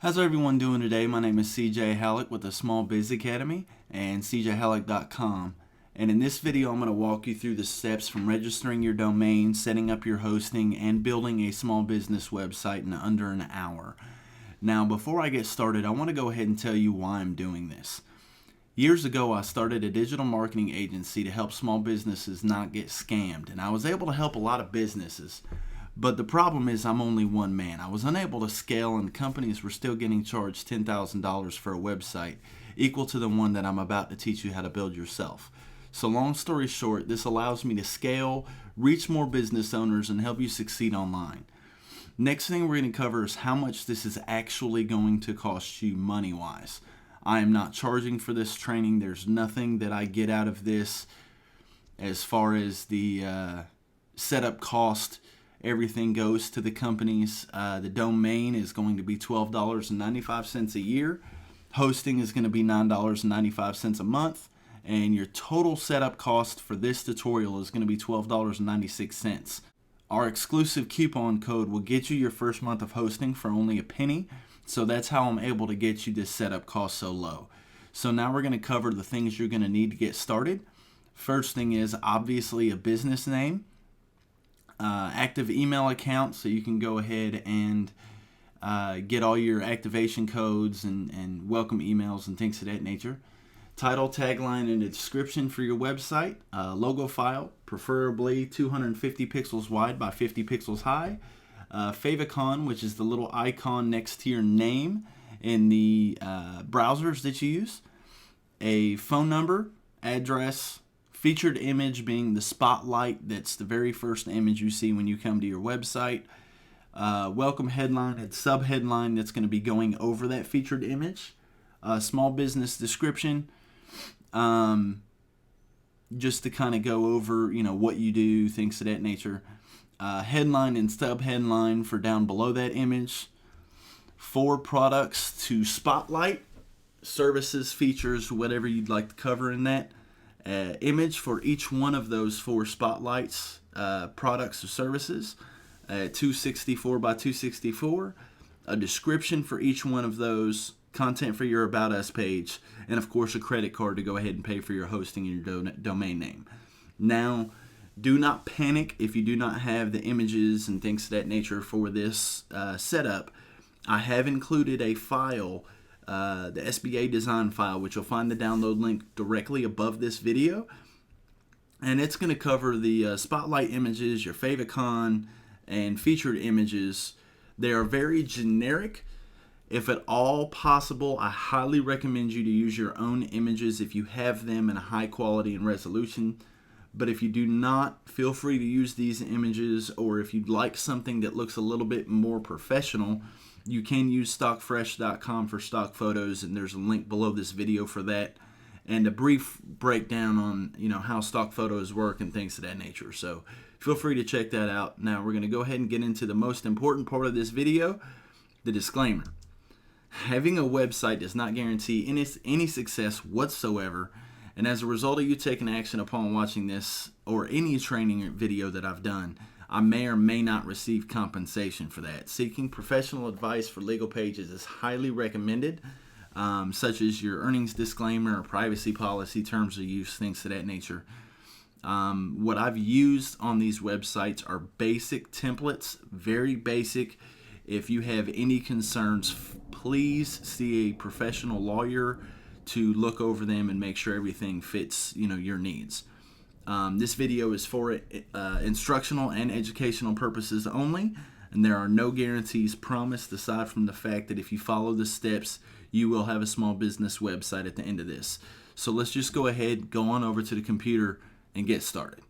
How's everyone doing today? My name is CJ Halleck with the Small Biz Academy and cjhalleck.com. And in this video, I'm going to walk you through the steps from registering your domain, setting up your hosting, and building a small business website in under an hour. Now, before I get started, I want to go ahead and tell you why I'm doing this. Years ago, I started a digital marketing agency to help small businesses not get scammed, and I was able to help a lot of businesses. But the problem is I'm only one man. I was unable to scale, and companies were still getting charged $10,000 for a website, equal to the one that I'm about to teach you how to build yourself. So long story short, this allows me to scale, reach more business owners, and help you succeed online. Next thing we're going to cover is how much this is actually going to cost you money-wise. I am not charging for this training. There's nothing that I get out of this as far as the setup cost. Everything goes to the companies. The domain is going to be $12.95 a year. Hosting is going to be $9.95 a month. And your total setup cost for this tutorial is going to be $12.96. Our exclusive coupon code will get you your first month of hosting for only a penny. So that's how I'm able to get you this setup cost so low. So now we're going to cover the things you're going to need to get started. First thing is obviously a business name. Active email account, so you can go ahead and get all your activation codes and welcome emails and things of that nature. Title, tagline, and a description for your website. Logo file, preferably 250 pixels wide by 50 pixels high. Favicon, which is the little icon next to your name in the browsers that you use. A phone number, address, featured image being the spotlight. That's the very first image you see when you come to your website. Welcome headline and subheadline that's going to be going over that featured image. Small business description. Just to kind of go over, what you do, things of that nature. Headline and subheadline for down below that image. 4 products to spotlight. Services, features, whatever you'd like to cover in that. Image for each one of those 4 spotlights, products or services, 264 by 264, a description for each one of those, content for your About Us page, and of course a credit card to go ahead and pay for your hosting and your domain name. Now, do not panic if you do not have the images and things of that nature for this setup. I have included a file, the SBA design file, which you'll find the download link directly above this video. And it's going to cover the spotlight images, your favicon, and featured images. They are very generic. If at all possible, I highly recommend you to use your own images if you have them in a high quality and resolution. But if you do not, feel free to use these images, or if you'd like something that looks a little bit more professional, you can use stockfresh.com for stock photos, and there's a link below this video for that, and a brief breakdown on how stock photos work and things of that nature. So feel free to check that out. Now we're going to go ahead and get into the most important part of this video, the disclaimer. Having a website does not guarantee any success whatsoever, and as a result of you taking action upon watching this or any training video that I've done, I may or may not receive compensation for that. Seeking professional advice for legal pages is highly recommended, such as your earnings disclaimer or privacy policy, terms of use, things of that nature. What I've used on these websites are basic templates, very basic. If you have any concerns, please see a professional lawyer to look over them and make sure everything fits, your needs. This video is for instructional and educational purposes only, and there are no guarantees promised aside from the fact that if you follow the steps, you will have a small business website at the end of this. So let's just go ahead, go on over to the computer, and get started.